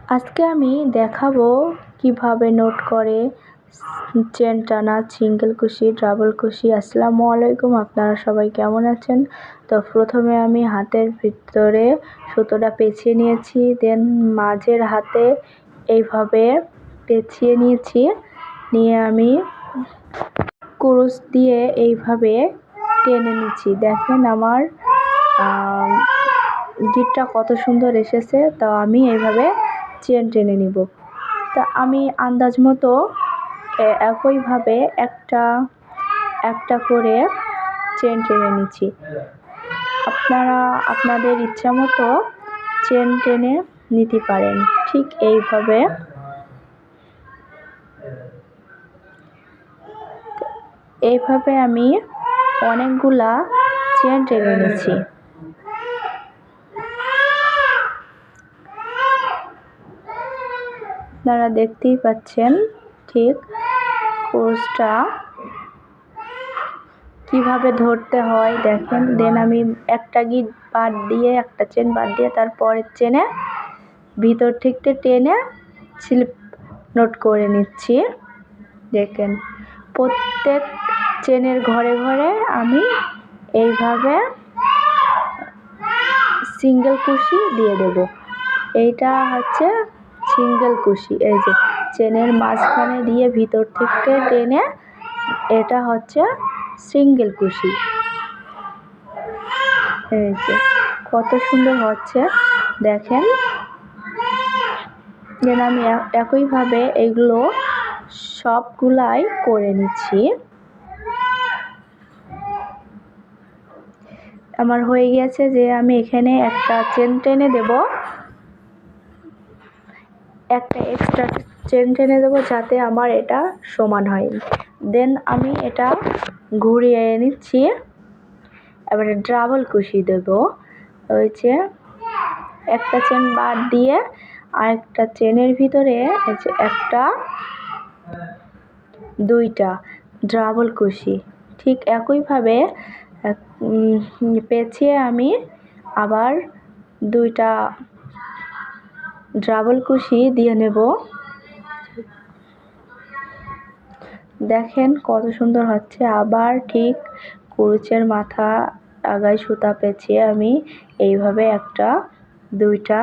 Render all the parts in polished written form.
আজকে আমি দেখাবো কিভাবে নোট করে চেন টানা, সিঙ্গেল কুশি, ডাবল কুশি। আসসালামু আলাইকুম, আপনারা সবাই কেমন আছেন? তো প্রথমে আমি হাতের ভিতরে সুতোটা পেঁচিয়ে নিয়েছি, দেন মাঝের হাতে এইভাবে পেঁচিয়ে নিয়েছি। নিয়ে আমি কুরুশ দিয়ে এইভাবে টেনে নিচ্ছি। দেখেন আমার গিটটা কত সুন্দর এসেছে। তো আমি এইভাবে চেন টেনে নিব। তা আমি আন্দাজ মতো একইভাবে একটা একটা করে চেন টেনে নিচ্ছি। আপনারা আপনাদের ইচ্ছা মতো চেন টেনে নিতে পারেন। ঠিক এইভাবে আমি অনেকগুলা চেন টেনে নিচ্ছি। আপনারা দেখতেই পাচ্ছেন ঠিক কুরুশটা কিভাবে ধরতে হয় দেখেন। দেন আমি একটা গিট বাদ দিয়ে, একটা চেন বাদ দিয়ে তারপরের চেনে ভিতর থেকে টেনে স্লিপ নোট করে নিচ্ছি। দেখেন প্রত্যেক চেনের ঘরে ঘরে আমি এইভাবে সিঙ্গেল কুশি দিয়ে দেব। এইটা হচ্ছে সিঙ্গেল কুশি। এই যে চেনের মাঝখানে দিয়ে ভিতর থেকে টেনে, এটা হচ্ছে সিঙ্গেল কুশি। এই যে কত সুন্দর হচ্ছে দেখেন। যেন আমি একইভাবে এগুলো সবগুলাই করে নিচ্ছি। আমার হয়ে গেছে যে আমি এখানে একটা চেন টেনে দেব, একটা এক্সট্রা চেন টেনে দেবো যাতে আমার এটা সমান হয়। দেন আমি এটা ঘুরিয়ে নিচ্ছি। এবারে ডাবল কুশি দেব। ওই যে একটা চেন বাদ দিয়ে আরেকটা চেনের ভিতরে একটা দুইটা ডাবল কুশি। ঠিক একইভাবে পেঁচিয়ে আমি আবার দুইটা ডাবল কুশি দিয়ে নেব। দেখেন কত সুন্দর হচ্ছে। আবার ঠিক কুরুচের মাথা আগায় সুতা পেঁচিয়ে আমি এইভাবে একটা দুইটা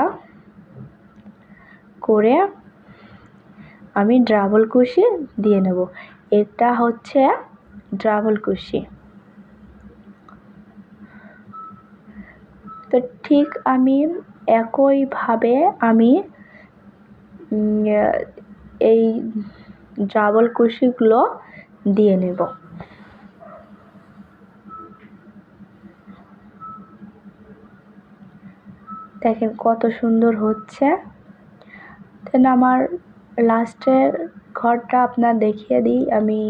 করে আমি ডাবল কুশি দিয়ে নেব। এটা হচ্ছে ডাবল কুশি। তো ঠিক আমি একইভাবে আমি এই ডাবল কুশিগুলো দিয়ে নেব। দেখেন কত সুন্দর হচ্ছে। দেন আমার লাস্টের ঘরটা আপনার দেখিয়ে দিই। আমি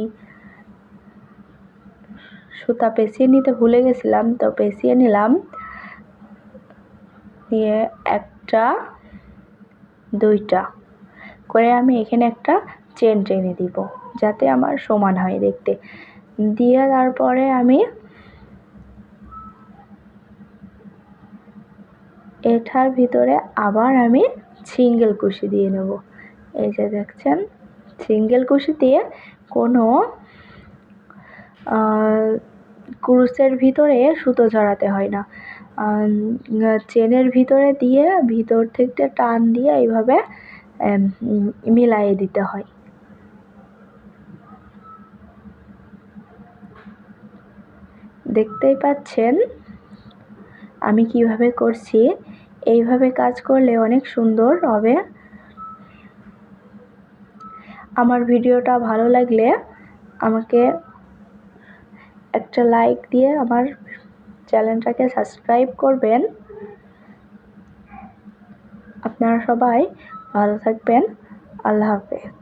সুতা পেঁচিয়ে নিতে ভুলে গেছিলাম, তো পেঁচিয়ে নিলাম। নিয়ে একটা দুইটা করে আমি এখানে একটা চেন টেনে দিব যাতে আমার সমান হয় দেখতে। দিয়ে তারপরে আমি এটার ভিতরে আবার আমি সিঙ্গেল কুশি দিয়ে নেব। এই যে দেখছেন সিঙ্গেল কুশি দিয়ে কোনো কুরুশের ভিতরে সুতো জড়াতে হয় না। চেনের ভিতরে দিয়ে ভিতর থেকে টান দিয়ে এইভাবে মিলাইয়ে দিতে হয়। দেখতেই পাচ্ছেন আমি কিভাবে করছি। এইভাবে কাজ করলে অনেক সুন্দর হবে। আমার ভিডিওটা ভালো লাগলে আমাকে একটা লাইক দিয়ে আমার চ্যানেলটাকে সাবস্ক্রাইব করবেন। আপনারা সবাই ভালো থাকবেন। আল্লাহ হাফেজ।